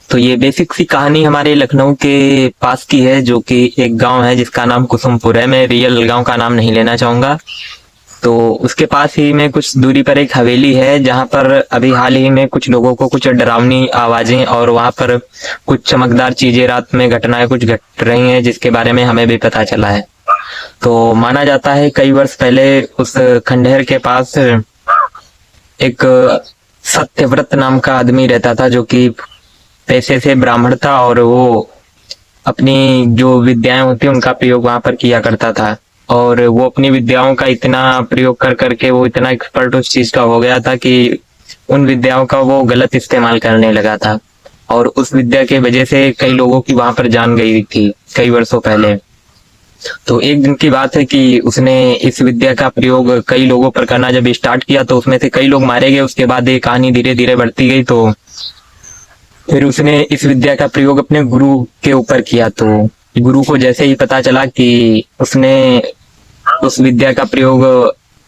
तो ये बेसिक सी कहानी हमारे लखनऊ के पास की है, जो कि एक गांव है जिसका नाम कुसुमपुर है। मैं रियल गांव का नाम नहीं लेना चाहूंगा। तो उसके पास ही में कुछ दूरी पर एक हवेली है, जहां पर अभी हाल ही में कुछ लोगों को कुछ डरावनी आवाजें और वहां पर कुछ चमकदार चीजें, रात में घटनाएं कुछ घट रही हैं, जिसके बारे में हमें भी पता चला है। तो माना जाता है कई वर्ष पहले उस खंडहर के पास एक सत्यव्रत नाम का आदमी रहता था, जो कि पेशे से ब्राह्मण था और वो अपनी जो विद्याएं होती उनका प्रयोग वहां पर किया करता था। और वो अपनी विद्याओं का इतना प्रयोग कर करके वो इतना एक्सपर्ट उस चीज का हो गया था कि उन विद्याओं का वो गलत इस्तेमाल करने लगा था। और उस विद्या के वजह से कई लोगों की वहां पर जान गई थी कई वर्षों पहले। तो एक दिन की बात है कि उसने इस विद्या का प्रयोग कई लोगों पर करना जब स्टार्ट किया, तो उसमें से कई लोग मारे गए। उसके बाद ये कहानी धीरे धीरे बढ़ती गई। तो फिर उसने इस विद्या का प्रयोग अपने गुरु के ऊपर किया। तो गुरु को जैसे ही पता चला कि उसने उस विद्या का प्रयोग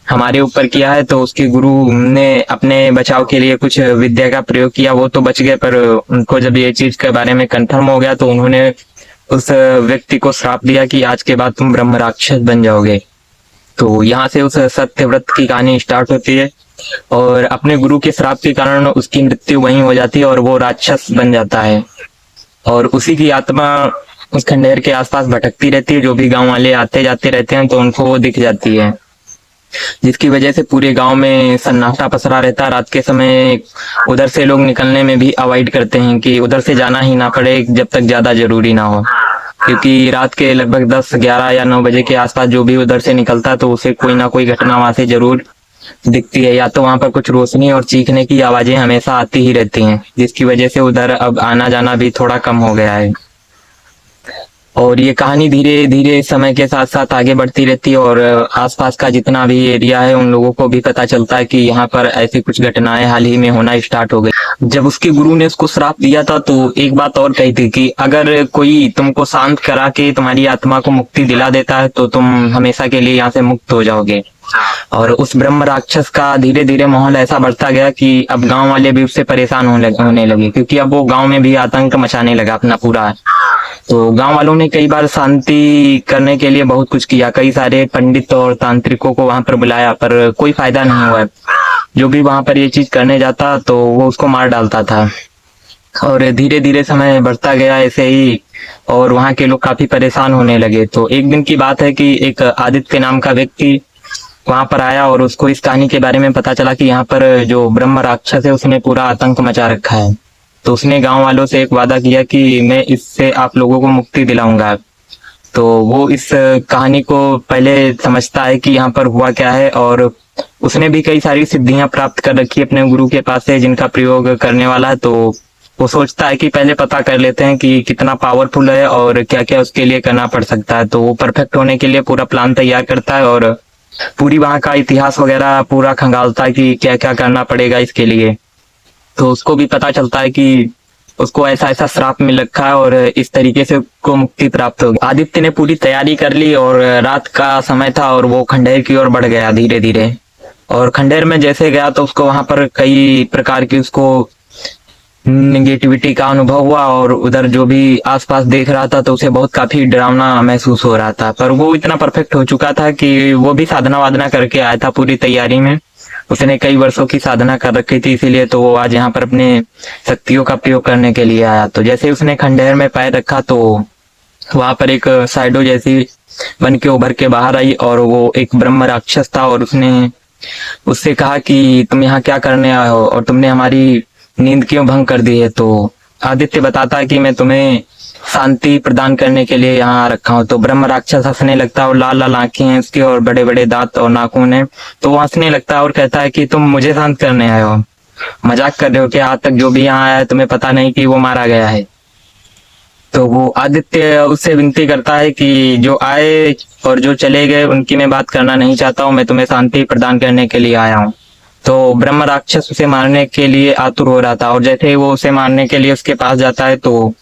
हमारे ऊपर किया है, तो उसके गुरु ने अपने बचाव के लिए कुछ विद्या का प्रयोग किया। वो तो बच गए, पर उनको जब ये चीज के बारे में कंफर्म हो गया, तो उन्होंने उस व्यक्ति को श्राप दिया कि आज के बाद तुम ब्रह्म राक्षस बन जाओगे। तो यहाँ से उस सत्यव्रत की कहानी स्टार्ट होती है और अपने गुरु के श्राप के कारण उसकी मृत्यु वहीं हो जाती है और वो राक्षस बन जाता है। और उसी की आत्मा उस खंडहर के आसपास भटकती रहती है। जो भी गांव वाले आते जाते रहते हैं तो उनको वो दिख जाती है, जिसकी वजह से पूरे गांव में सन्नाटा पसरा रहता है। रात के समय उधर से लोग निकलने में भी अवॉइड करते हैं कि उधर से जाना ही ना पड़े जब तक ज्यादा जरूरी ना हो, क्योंकि रात के लगभग 10, 11 या 9 बजे के आसपास जो भी उधर से निकलता है तो उसे कोई ना कोई घटना वहां से जरूर दिखती है। या तो वहां पर कुछ रोशनी और चीखने की आवाजें हमेशा आती ही रहती हैं, जिसकी वजह से उधर अब आना जाना भी थोड़ा कम हो गया है। और ये कहानी धीरे धीरे समय के साथ साथ आगे बढ़ती रहती है और आसपास का जितना भी एरिया है उन लोगों को भी पता चलता है कि यहाँ पर ऐसी कुछ घटनाएं हाल ही में होना स्टार्ट हो गई। जब उसके गुरु ने उसको श्राप दिया था तो एक बात और कही थी कि अगर कोई तुमको शांत करा के तुम्हारी आत्मा को मुक्ति दिला देता है तो तुम हमेशा के लिए यहाँ से मुक्त हो जाओगे। और उस ब्रह्म राक्षस का धीरे धीरे माहौल ऐसा बढ़ता गया कि अब गांव वाले भी उससे परेशान होने लगे, क्योंकि अब वो गांव में भी आतंक मचाने लगा अपना पूरा। तो गांव वालों ने कई बार शांति करने के लिए बहुत कुछ किया, कई सारे पंडित और तांत्रिकों को वहां पर बुलाया, पर कोई फायदा नहीं हुआ। जो भी वहां पर ये चीज करने जाता तो वो उसको मार डालता था। और धीरे धीरे समय बढ़ता गया ऐसे ही, और वहां के लोग काफी परेशान होने लगे। तो एक दिन की बात है कि एक आदित्य नाम का व्यक्ति वहां पर आया और उसको इस कहानी के बारे में पता चला कि यहाँ पर जो ब्रह्म राक्षस है उसने पूरा आतंक मचा रखा है। तो उसने गांव वालों से एक वादा किया कि मैं इससे आप लोगों को मुक्ति दिलाऊंगा। तो वो इस कहानी को पहले समझता है कि यहाँ पर हुआ क्या है, और उसने भी कई सारी सिद्धियां प्राप्त कर रखी है अपने गुरु के पास से जिनका प्रयोग करने वाला है। तो वो सोचता है कि पहले पता कर लेते हैं कि कितना पावरफुल है और क्या क्या उसके लिए करना पड़ सकता है। तो वो परफेक्ट होने के लिए पूरा प्लान तैयार करता है और पूरी वहां का इतिहास वगैरह पूरा खंगालता है कि क्या क्या करना पड़ेगा इसके लिए। तो उसको भी पता चलता है कि उसको ऐसा ऐसा श्राप मिल रखा है और इस तरीके से उसको मुक्ति प्राप्त होगी। आदित्य ने पूरी तैयारी कर ली और रात का समय था और वो खंडहर की ओर बढ़ गया धीरे धीरे। और खंडहर में जैसे गया तो उसको वहां पर कई प्रकार की उसको निगेटिविटी का अनुभव हुआ, और उधर जो भी आसपास देख रहा था तो उसे बहुत काफी डरावना महसूस हो रहा था। पर वो इतना परफेक्ट हो चुका था कि वो भी साधना वादना करके आया था पूरी तैयारी में। उसने कई वर्षों की साधना कर रखी थी, इसीलिए तो वो आज यहाँ पर अपने शक्तियों का प्रयोग करने के लिए आया। तो जैसे उसने खंडहर में पैर रखा तो वहां पर एक साइडो जैसी बन के उभर के बाहर आई, और वो एक ब्रह्म राक्षस था। और उसने उससे कहा कि तुम यहाँ क्या करने आए हो और तुमने हमारी नींद क्यों भंग कर दी है। तो आदित्य बताता है कि मैं तुम्हें शांति प्रदान करने के लिए यहाँ रखा हूँ। तो ब्रह्म राक्षस हंसने लगता है और लाल लाल आंखें हैं उसकी और बड़े बड़े दांत और नाखून है। तो वो हंसने लगता है और कहता है कि तुम मुझे शांत करने आए हो, मजाक कर रहे हो क्या? आज तक जो भी यहाँ आया है तुम्हें पता नहीं कि वो मारा गया है। तो वो आदित्य उससे विनती करता है कि जो आए और जो चले गए उनकी मैं बात करना नहीं चाहता हूँ, मैं तुम्हें शांति प्रदान करने के लिए आया हूँ। तो ब्रह्म राक्षस उसे मारने के लिए आतुर हो रहा था, और जैसे ही वो उसे मारने के लिए उसके पास जाता है तो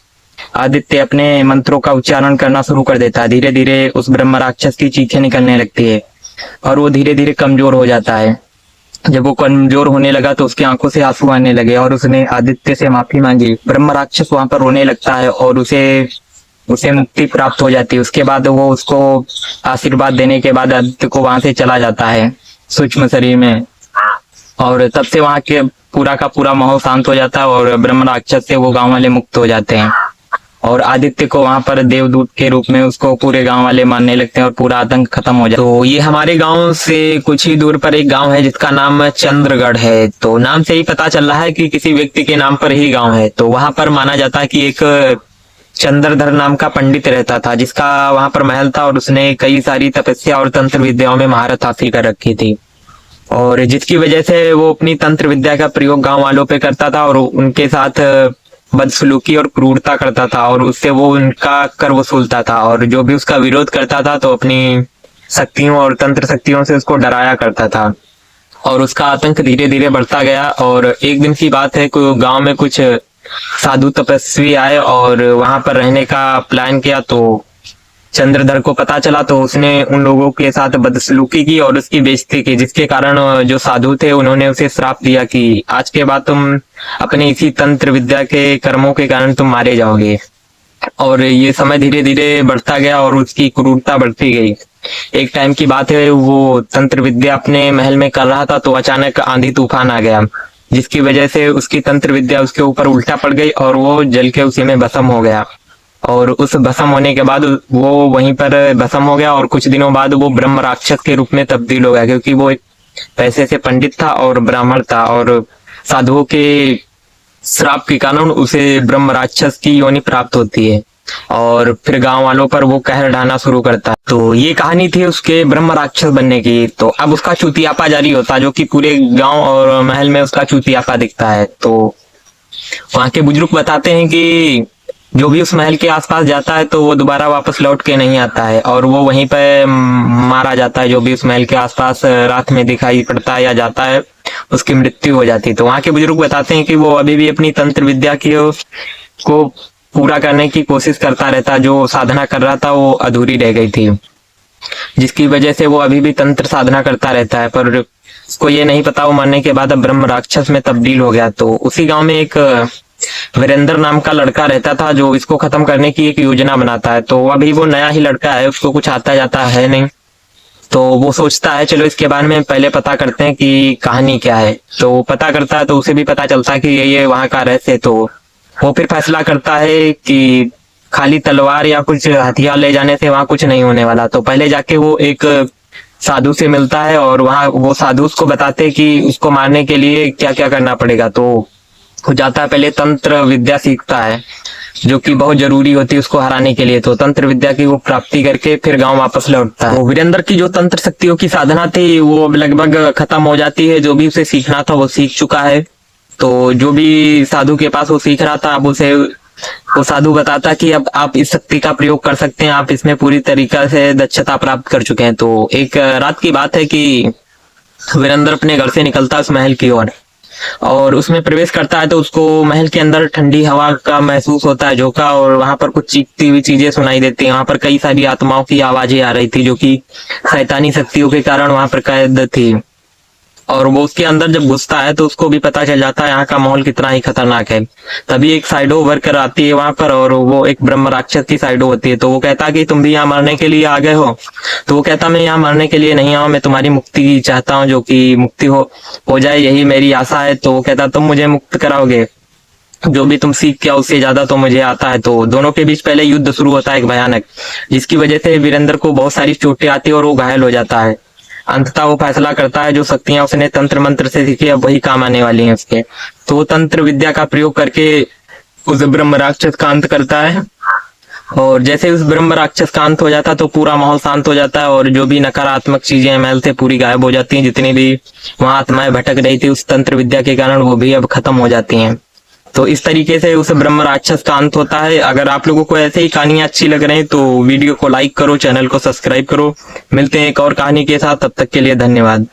आदित्य अपने मंत्रों का उच्चारण करना शुरू कर देता है। धीरे धीरे उस ब्रह्म राक्षस की चीखें निकलने लगती है और वो धीरे धीरे कमजोर हो जाता है। जब वो कमजोर होने लगा तो उसकी आंखों से आंसू आने लगे और उसने आदित्य से माफी मांगी। ब्रह्म राक्षस वहां पर रोने लगता है और उसे उसे मुक्ति प्राप्त हो जाती है। उसके बाद वो उसको आशीर्वाद देने के बाद आदित्य को वहां से चला जाता है सूक्ष्म शरीर में, और तब से वहां के पूरा का पूरा माहौल शांत हो जाता है और ब्रह्म राक्षस से वो गांव वाले मुक्त हो जाते हैं और आदित्य को वहां पर देवदूत के रूप में उसको पूरे गांव वाले मानने लगते हैं और पूरा आतंक खत्म हो जाता है। तो ये हमारे गांव से कुछ ही दूर पर एक गांव है जिसका नाम चंद्रगढ़ है। तो नाम से ही पता चल रहा है कि किसी व्यक्ति के नाम पर ही गांव है। तो वहां पर माना जाता है कि एक चंद्रधर नाम का पंडित रहता था जिसका वहां पर महल था और उसने कई सारी तपस्या और तंत्र विद्याओं में महारत हासिल कर रखी थी, और जिसकी वजह से वो अपनी तंत्र विद्या का प्रयोग गांव वालों पे करता था और उनके साथ बदसलूकी और क्रूरता करता था और उससे वो उनका कर वसूलता था, और जो भी उसका विरोध करता था तो अपनी शक्तियों और तंत्र शक्तियों से उसको डराया करता था। और उसका आतंक धीरे धीरे बढ़ता गया और एक दिन की बात है कि गांव में कुछ साधु तपस्वी आए और वहां पर रहने का प्लान किया। तो चंद्रधर को पता चला तो उसने उन लोगों के साथ बदसलूकी की और उसकी बेइज्जती की, जिसके कारण जो साधु थे उन्होंने उसे श्राप दिया कि आज के बाद तुम अपने इसी तंत्र विद्या के कर्मों के कारण तुम मारे जाओगे। और ये समय धीरे धीरे बढ़ता गया और उसकी क्रूरता बढ़ती गई। एक टाइम की बात है, वो तंत्र विद्या अपने महल में कर रहा था तो अचानक आंधी तूफान आ गया, जिसकी वजह से उसकी तंत्र विद्या उसके ऊपर उल्टा पड़ गई और वो जल के उसी में भस्म हो गया। और उस भस्म होने के बाद वो वहीं पर भस्म हो गया और कुछ दिनों बाद वो ब्रह्म राक्षस के रूप में तब्दील हो गया, क्योंकि वो एक पैसे से पंडित था और ब्राह्मण था और साधुओं के श्राप के कारण उसे ब्रह्म राक्षस की योनि प्राप्त होती है और फिर गांव वालों पर वो कहर ढाना शुरू करता है। तो ये कहानी थी उसके ब्रह्म राक्षस बनने की। तो अब उसका चूतियापा जारी होता है, जो कि पूरे गांव और महल में उसका चूतियापा दिखता है। तो वहां के बुजुर्ग बताते हैं कि जो भी उस महल के आसपास जाता है तो वो दोबारा वापस लौट के नहीं आता है और वो वहीं पे मारा जाता है। जो भी उस महल के आसपास रात में दिखाई पड़ता है या जाता है उसकी मृत्यु हो जाती है। तो वहां के बुजुर्ग बताते हैं कि वो अभी भी अपनी तंत्र विद्या की को पूरा करने की कोशिश करता रहता, जो साधना कर रहा था वो अधूरी रह गई थी, जिसकी वजह से वो अभी भी तंत्र साधना करता रहता है। पर उसको ये नहीं पता वो मरने के बाद अब ब्रह्म राक्षस में तब्दील हो गया। तो उसी गांव में एक वीरेंद्र नाम का लड़का रहता था जो इसको खत्म करने की एक योजना बनाता है। तो अभी वो नया ही लड़का है, उसको कुछ आता जाता है नहीं, तो वो सोचता है चलो इसके बारे में पहले पता करते हैं कि कहानी क्या है। तो वो पता करता है तो उसे भी पता चलता है कि ये वहां का रहस्य। तो वो फिर फैसला करता है कि खाली तलवार या कुछ हथियार ले जाने से वहां कुछ नहीं होने वाला। तो पहले जाके वो एक साधु से मिलता है और वहां वो साधु उसको बताते हैं कि उसको मारने के लिए क्या क्या करना पड़ेगा। तो वो जाता है, पहले तंत्र विद्या सीखता है जो कि बहुत जरूरी होती है उसको हराने के लिए। तो तंत्र विद्या की वो प्राप्ति करके फिर गांव वापस लौटता है। तो वीरेंद्र की जो तंत्र शक्तियों की साधना थी वो अब लगभग खत्म हो जाती है। जो भी उसे सीखना था वो सीख चुका है। तो जो भी साधु के पास वो सीख रहा था अब उसे वो साधु बताता कि अब आप इस शक्ति का प्रयोग कर सकते हैं, आप इसमें पूरी तरीका से दक्षता प्राप्त कर चुके हैं। तो एक रात की बात है कि वीरेंद्र अपने घर से निकलता है उस महल की ओर और उसमें प्रवेश करता है तो उसको महल के अंदर ठंडी हवा का महसूस होता है झोंका, और वहां पर कुछ चीखती हुई चीजें सुनाई देती हैं। वहां पर कई सारी आत्माओं की आवाजें आ रही थी जो कि शैतानी शक्तियों के कारण वहां पर कैद थी। और वो उसके अंदर जब घुसता है तो उसको भी पता चल जाता है यहाँ का माहौल कितना ही खतरनाक है। तभी एक साइडो वर्कर आती है वहां पर और वो एक ब्रह्म राक्षस की साइडो होती है। तो वो कहता कि तुम भी यहाँ मरने के लिए आ गए हो। तो वो कहता मैं यहाँ मरने के लिए नहीं आऊँ, मैं तुम्हारी मुक्ति चाहता हूँ, जो कि मुक्ति हो जाए यही मेरी आशा है। तो वो कहता तुम मुझे मुक्त कराओगे, जो भी तुम सीख के उससे ज्यादा तो मुझे आता है। तो दोनों के बीच पहले युद्ध शुरू होता है एक भयानक, जिसकी वजह से वीरेंद्र को बहुत सारी चोटें आती है और वो घायल हो जाता है। अंततः वो फैसला करता है जो शक्तियां उसने तंत्र मंत्र से सीखी अब वही काम आने वाली हैं उसके। तो वो तंत्र विद्या का प्रयोग करके उस ब्रह्म राक्षस का अंत करता है और जैसे उस ब्रह्म राक्षस का अंत हो जाता है तो पूरा माहौल शांत हो जाता है और जो भी नकारात्मक चीजें महल से पूरी गायब हो जाती हैं। जितनी भी वहां आत्माएं भटक रही थी उस तंत्र विद्या के कारण वो भी अब खत्म हो जाती हैं। तो इस तरीके से उस ब्रह्म राक्षस का अंत होता है। अगर आप लोगों को ऐसे ही कहानियां अच्छी लग रही हैं तो वीडियो को लाइक करो, चैनल को सब्सक्राइब करो। मिलते हैं एक और कहानी के साथ, तब तक के लिए धन्यवाद।